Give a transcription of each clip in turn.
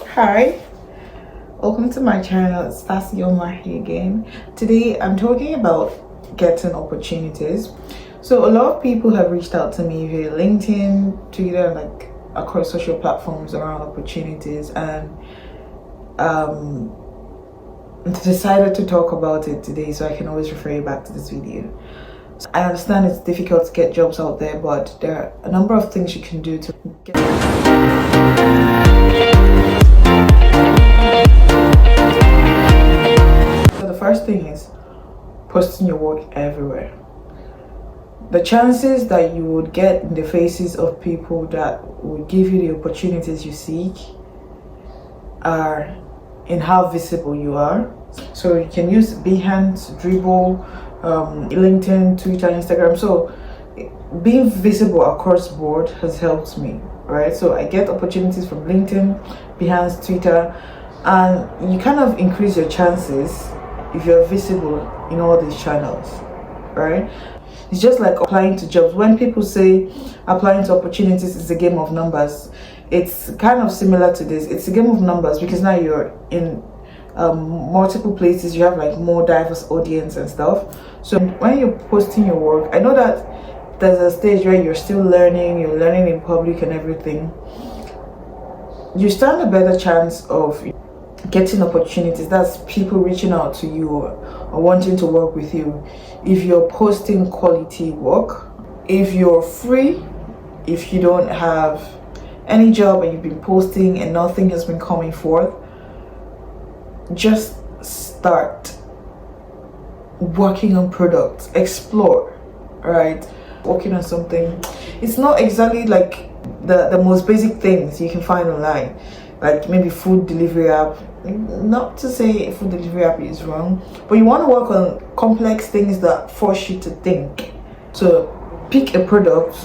Hi, welcome to my channel. It's Stacy Mahi again. Today I'm talking about getting opportunities. So a lot of people have reached out to me via LinkedIn, Twitter, like across social platforms around opportunities, and um decided to talk about it today so I can always refer you back to this video. So I understand it's difficult to get jobs out there, but there are a number of things you can do to get. So the first thing is posting your work everywhere. The chances that you would get in the faces of people that would give you the opportunities you seek are in how visible you are. So you can use Behance, Dribbble, LinkedIn, Twitter, Instagram. So being visible across board has helped me, right? So I get opportunities from LinkedIn, Behance, Twitter, and you kind of increase your chances if you're visible in all these channels, right? It's just like applying to jobs. When people say applying to opportunities is a game of numbers, it's kind of similar to this. It's a game of numbers because now you're in multiple places, you have like more diverse audience and stuff. So when you're posting your work, I know that there's a stage where you're still learning, you're learning in public and everything. You stand a better chance of getting opportunities, that's people reaching out to you or wanting to work with you, if you're posting quality work. If you're free, if you don't have any job and you've been posting and nothing has been coming forth, just start working on products, explore, right? Working on something, it's not exactly like the most basic things you can find online, like maybe food delivery app. Not to say food delivery app is wrong, but you want to work on complex things that force you to think. So pick a product,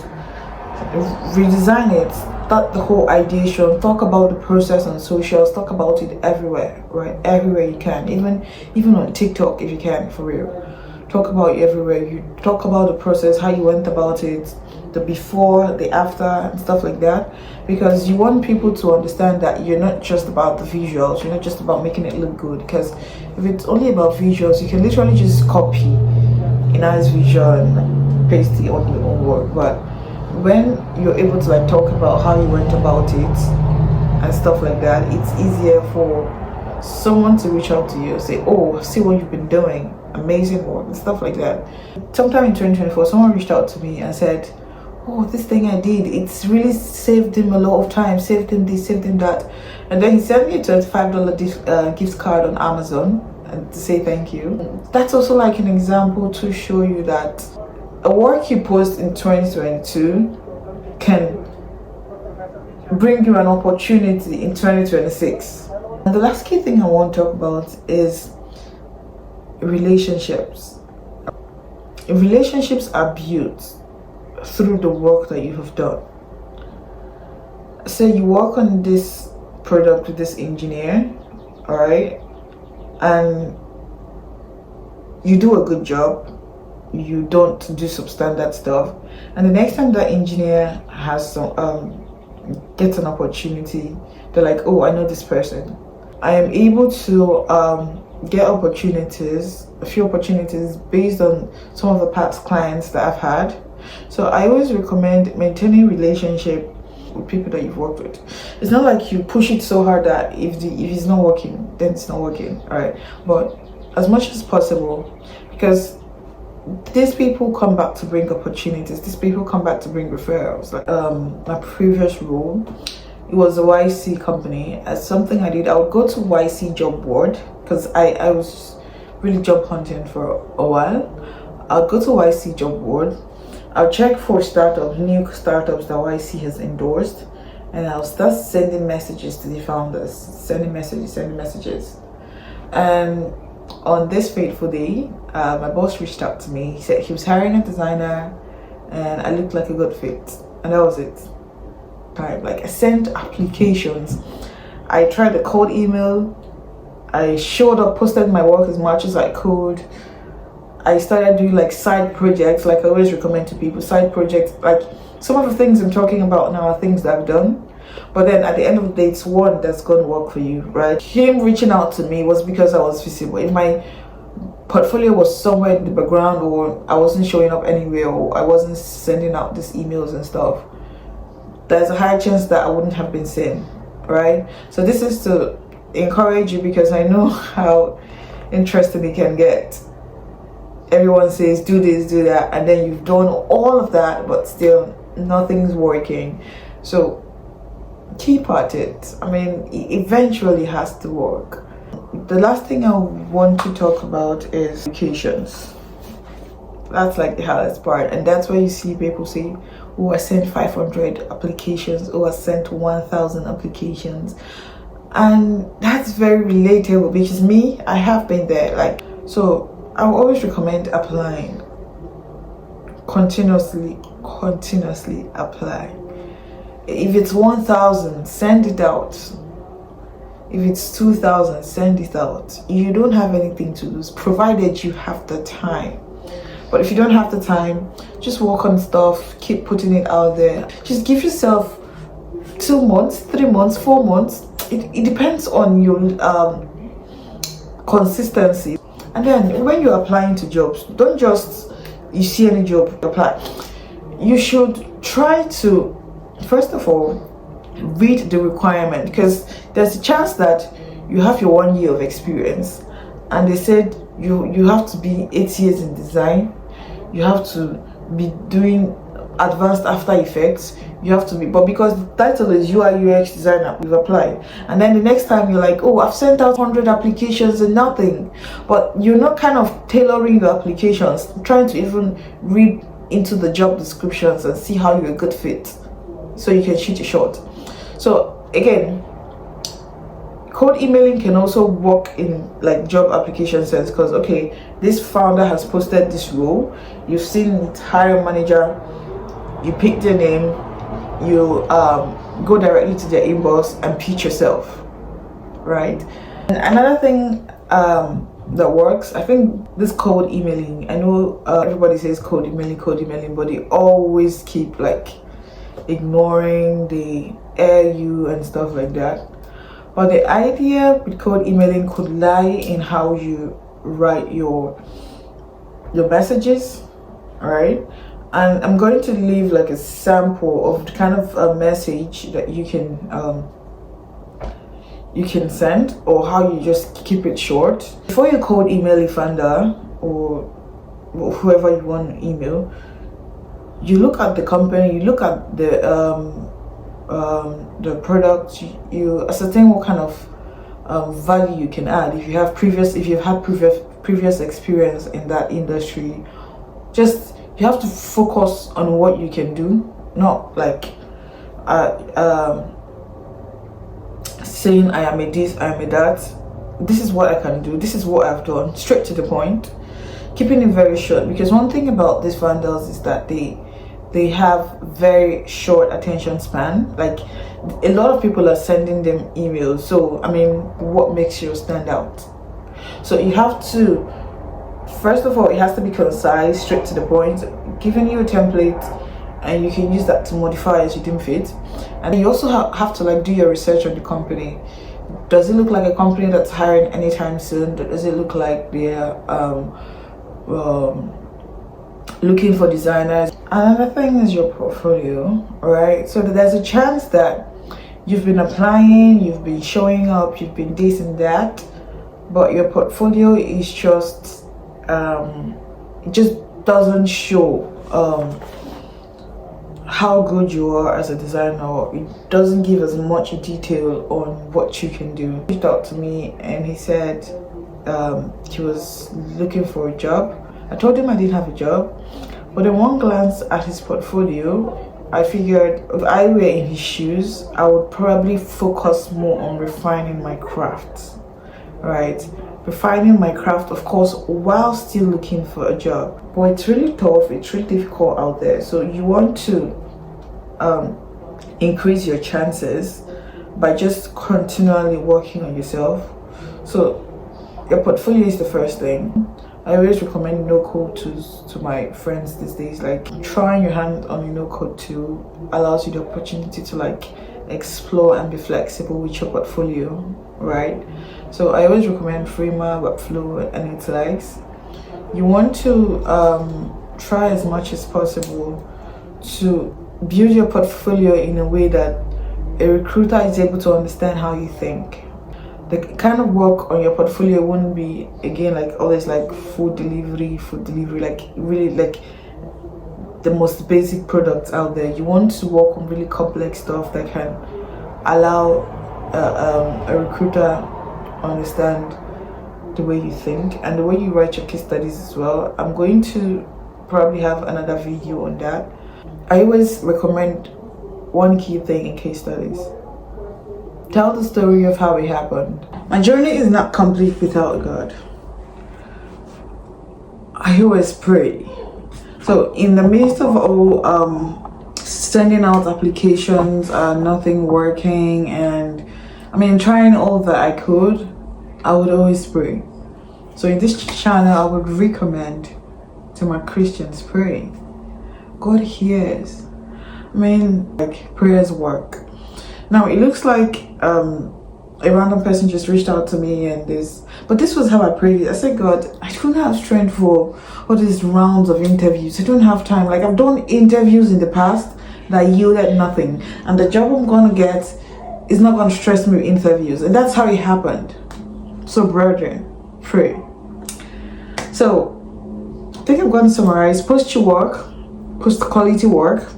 redesign it, start the whole ideation, talk about the process on socials, talk about it everywhere, right? Everywhere you can, even on TikTok if you can, for real. Talk about it everywhere. You talk about the process, how you went about it, the before, the after, and stuff like that, because you want people to understand that you're not just about the visuals, you're not just about making it look good. Because if it's only about visuals, you can literally just copy a nice visual and paste it on your own work. But when you're able to like talk about how you went about it and stuff like that, it's easier for someone to reach out to you, say, oh, see what you've been doing, amazing work, and stuff like that. Sometime in 2024, someone reached out to me and said, oh, this thing I did, it's really saved him a lot of time, saved him this, saved him that. And then he sent me a $25 gift card on Amazon and to say thank you. That's also like an example to show you that a work you post in 2022 can bring you an opportunity in 2026. And the last key thing I want to talk about is relationships. Relationships are built through the work that you have done. So you work on this product with this engineer, all right, and you do a good job, you don't do substandard stuff, and the next time that engineer has some gets an opportunity, they're like, oh, I know this person. I am able to get opportunities, a few opportunities based on some of the past clients that I've had. So I always recommend maintaining relationship with people that you've worked with. It's not like you push it so hard that if it's not working, then it's not working, all right? But as much as possible, because these people come back to bring opportunities, these people come back to bring referrals. Like my previous role, it was a YC company. As something I did, I would go to YC job board because I was really job hunting for a while. I'll go to YC job board, I'll check for new startups that YC has endorsed, and I'll start sending messages to the founders, sending messages. And on this fateful day, my boss reached out to me. He said he was hiring a designer and I looked like a good fit, and that was it. Like I sent applications, I tried a cold email, I showed up, posted my work as much as I could. I started doing like side projects, like I always recommend to people, side projects. Like some of the things I'm talking about now are things that I've done, but then at the end of the day, it's one that's going to work for you, right? Him reaching out to me was because I was visible. If my portfolio was somewhere in the background, or I wasn't showing up anywhere, or I wasn't sending out these emails and stuff, there's a higher chance that I wouldn't have been seen, right? So this is to encourage you, because I know how interesting it can get. Everyone says do this, do that, and then you've done all of that, but still nothing's working. So keep at it. I mean, it eventually has to work. The last thing I want to talk about is applications. That's like the hardest part, and that's where you see people say, oh, I sent 500 applications, oh, I sent 1,000 applications. And that's very relatable, because me, I have been there. Like, so I will always recommend applying continuously apply. If it's 1,000, send it out. If it's 2,000, send it out. You don't have anything to lose, provided you have the time. But if you don't have the time, just work on stuff, keep putting it out there. Just give yourself 2 months, 3 months, 4 months. It depends on your consistency. And then when you're applying to jobs, don't just, you see any job, apply. You should try to, first of all, read the requirement, because there's a chance that you have your 1 year of experience and they said you have to be 8 years in design, you have to be doing advanced After Effects, you have to be, but because the title is UI UX designer, we've applied. And then the next time you're like, oh, I've sent out 100 applications and nothing. But you're not kind of tailoring your applications, trying to even read into the job descriptions and see how you're a good fit, so you can shoot your shot. So again, cold emailing can also work in like job application sense, because okay, this founder has posted this role, you've seen it, hiring manager, you pick their name, you go directly to their inbox and pitch yourself, right? And another thing that works, I think, this cold emailing, I know everybody says cold emailing, but they always keep like ignoring, they air you and stuff like that. But the idea with cold emailing could lie in how you write your messages, right? And I'm going to leave like a sample of the kind of a message that you can send, or how you just keep it short. Before you cold email a founder or whoever you want to email, you look at the company, you look at the product, you ascertain what kind of value you can add. If you've had previous experience in that industry, just you have to focus on what you can do, not like saying I am a this, I am a that. This is what I can do, this is what I've done, straight to the point, keeping it very short. Because one thing about these vendors is that they have very short attention span. Like, a lot of people are sending them emails, so I mean, what makes you stand out? So you have to, first of all, it has to be concise, straight to the point, giving you a template, and you can use that to modify as you deem fit. And you also have to like do your research on the company. Does it look like a company that's hiring anytime soon? Does it look like they're looking for designers? Another thing is your portfolio, right? So there's a chance that you've been applying, you've been showing up, you've been this and that, but your portfolio is just it just doesn't show how good you are as a designer. It doesn't give as much detail on what you can do. He reached out to me and he said he was looking for a job. I told him I didn't have a job, but in one glance at his portfolio, I figured if I were in his shoes, I would probably focus more on refining my craft, right? Refining my craft, of course, while still looking for a job. But it's really tough, it's really difficult out there. So you want to increase your chances by just continually working on yourself. So your portfolio is the first thing. I always recommend no-code tools to my friends these days. Like, trying your hand on a no-code tool allows you the opportunity to like explore and be flexible with your portfolio, right? So I always recommend Frima, Webflow, and its likes. You want to try as much as possible to build your portfolio in a way that a recruiter is able to understand how you think. The kind of work on your portfolio wouldn't be, again, like always like food delivery, like really like the most basic products out there. You want to work on really complex stuff that can allow a recruiter understand the way you think and the way you write your case studies as well. I'm going to probably have another video on that. I always recommend one key thing in case studies: tell the story of how it happened. My journey is not complete without God. I always pray. So in the midst of all sending out applications, nothing working, and trying all that I could, I would always pray. So in this channel, I would recommend to my Christians, pray. God hears. Like prayers work. Now it looks like a random person just reached out to me but this was how I prayed. I said, God, I don't have strength for all these rounds of interviews. I don't have time. Like, I've done interviews in the past that yielded nothing, and the job I'm gonna get is not gonna stress me with interviews. And that's how it happened. So brethren, pray. So I think I'm going to summarize: post your work, post quality work,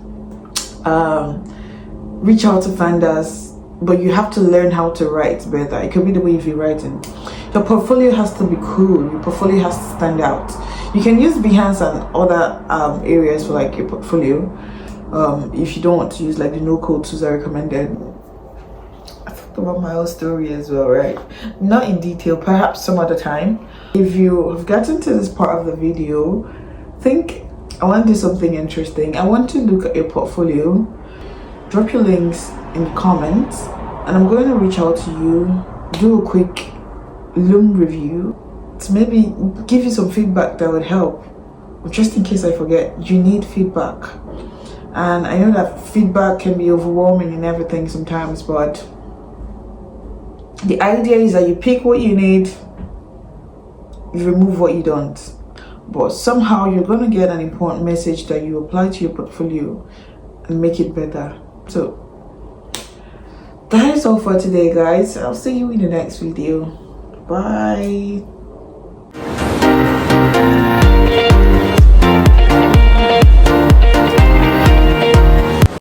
reach out to vendors, but you have to learn how to write better. It could be the way you're writing. Your portfolio has to be cool. Your portfolio has to stand out. You can use Behance and other areas for like your portfolio. If you don't want to use like the no-code tools I recommended. I thought about my own story as well, right? Not in detail, perhaps some other time. If you have gotten to this part of the video, think I want to do something interesting. I want to look at your portfolio. Drop your links in the comments, and I'm going to reach out to you, do a quick Loom review to maybe give you some feedback that would help. Just in case I forget, you need feedback. And I know that feedback can be overwhelming and everything sometimes, but the idea is that you pick what you need, you remove what you don't. But somehow you're going to get an important message that you apply to your portfolio and make it better. So that is all for today, guys. I'll see you in the next video. Bye.